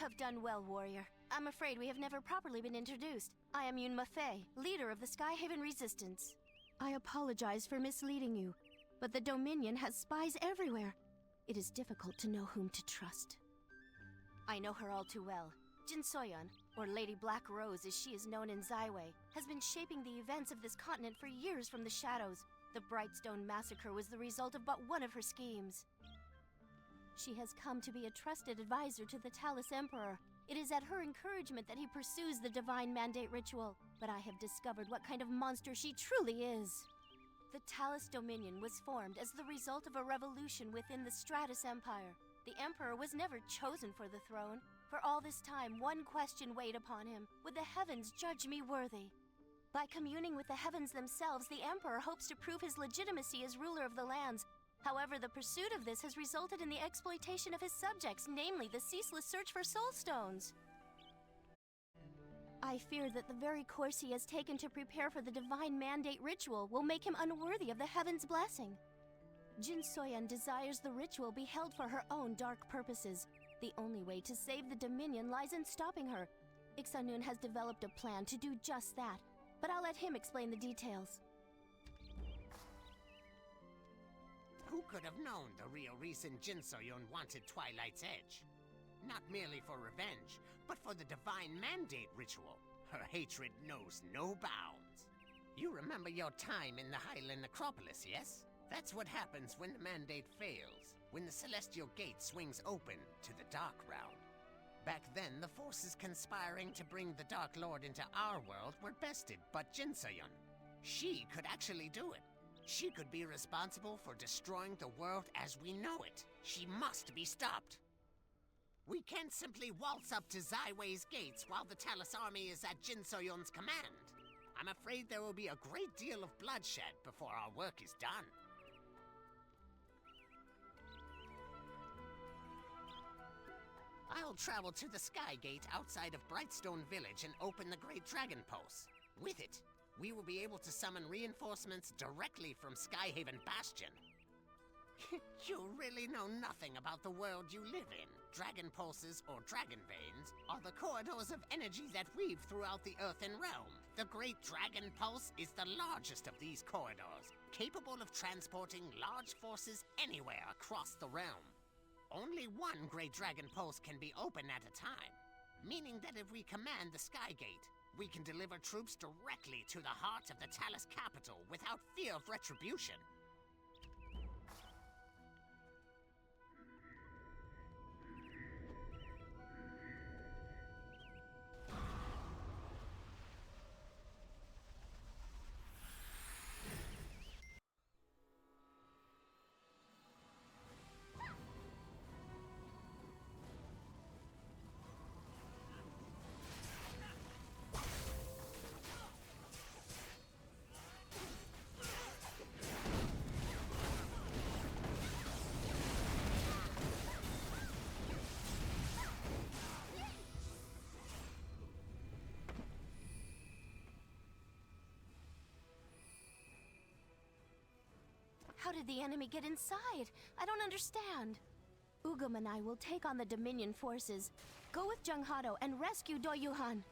have done well, warrior. I'm afraid we have never properly been introduced. I am Yun Mafei, leader of the Skyhaven Resistance. I apologize for misleading you, but the Dominion has spies everywhere. It is difficult to know whom to trust. I know her all too well. Jin Soyeon, or Lady Black Rose as she is known in Zaiwei, has been shaping the events of this continent for years from the shadows. The Brightstone Massacre was the result of but one of her schemes. She has come to be a trusted advisor to the Talus Emperor. It is at her encouragement that he pursues the Divine Mandate ritual, but I have discovered what kind of monster she truly is. The Talus Dominion was formed as the result of a revolution within the Stratus Empire. The Emperor was never chosen for the throne. For all this time, one question weighed upon him. Would the heavens judge me worthy? By communing with the heavens themselves, the Emperor hopes to prove his legitimacy as ruler of the lands. However, the pursuit of this has resulted in the exploitation of his subjects, namely the ceaseless search for soul stones. I fear that the very course he has taken to prepare for the Divine Mandate ritual will make him unworthy of the heaven's blessing. Jin Soyeon desires the ritual be held for her own dark purposes. The only way to save the Dominion lies in stopping her. Ixanun has developed a plan to do just that, but I'll let him explain the details. Who could have known the real reason Jin Soyeon wanted Twilight's Edge? Not merely for revenge, but for the Divine Mandate ritual. Her hatred knows no bounds. You remember your time in the Highland Necropolis, yes? That's what happens when the Mandate fails, when the Celestial Gate swings open to the Dark Realm. Back then, the forces conspiring to bring the Dark Lord into our world were bested but Jin Soyeon. She could actually do it. She could be responsible for destroying the world as we know it. She must be stopped. We can't simply waltz up to Zaiwei's gates while the Talus army is at Jin Soyeon's command. I'm afraid there will be a great deal of bloodshed before our work is done. I'll travel to the Sky Gate outside of Brightstone Village and open the Great Dragon Pulse. With it, we will be able to summon reinforcements directly from Skyhaven Bastion. You really know nothing about the world you live in. Dragon pulses, or dragon veins, are the corridors of energy that weave throughout the Earthen Realm. The Great Dragon Pulse is the largest of these corridors, capable of transporting large forces anywhere across the realm. Only one Great Dragon Pulse can be open at a time, meaning that if we command the Sky Gate, we can deliver troops directly to the heart of the Talus capital without fear of retribution. How did the enemy get inside? I don't understand. Ugum and I will take on the Dominion forces. Go with Jung Hado and rescue Do Yuhan.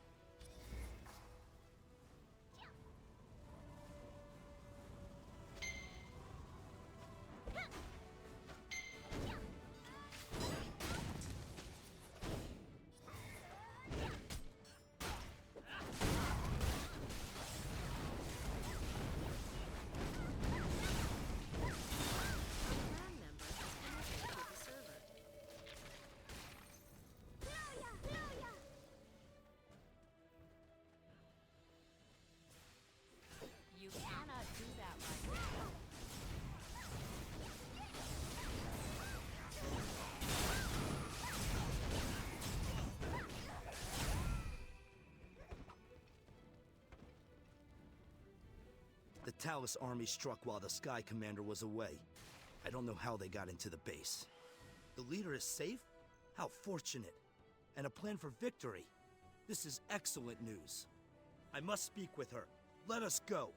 You cannot do that right now. The Talus army struck while the Sky Commander was away. I don't know how they got into the base. The leader is safe? How fortunate. And a plan for victory. This is excellent news. I must speak with her. Let us go.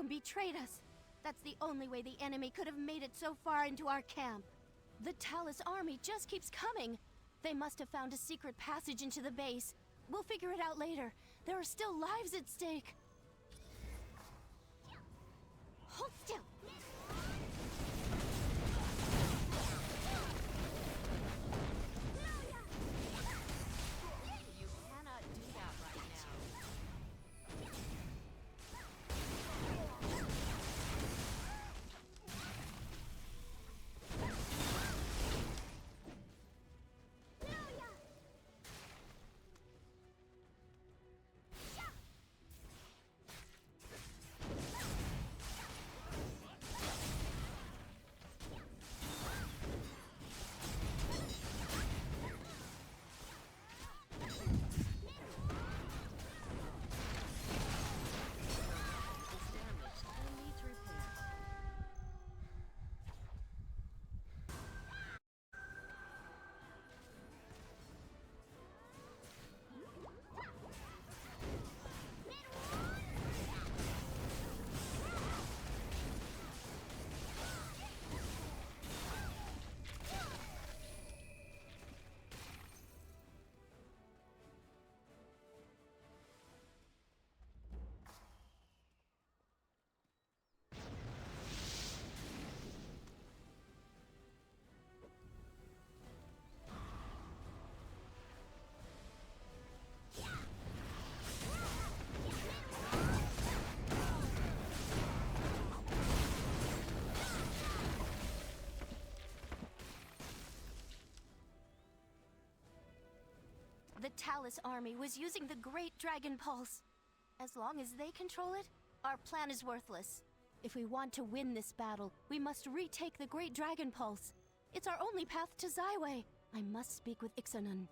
Stone betrayed us. That's the only way the enemy could have made it so far into our camp. The Talus army just keeps coming. They must have found a secret passage into the base. We'll figure it out later. There are still lives at stake. Hold still. You cannot do that right now. It's damaged and needs repair. The Talus army was using the Great Dragon Pulse. As long as they control it, our plan is worthless. If we want to win this battle, we must retake the Great Dragon Pulse. It's our only path to Zyway. I must speak with Ixanan.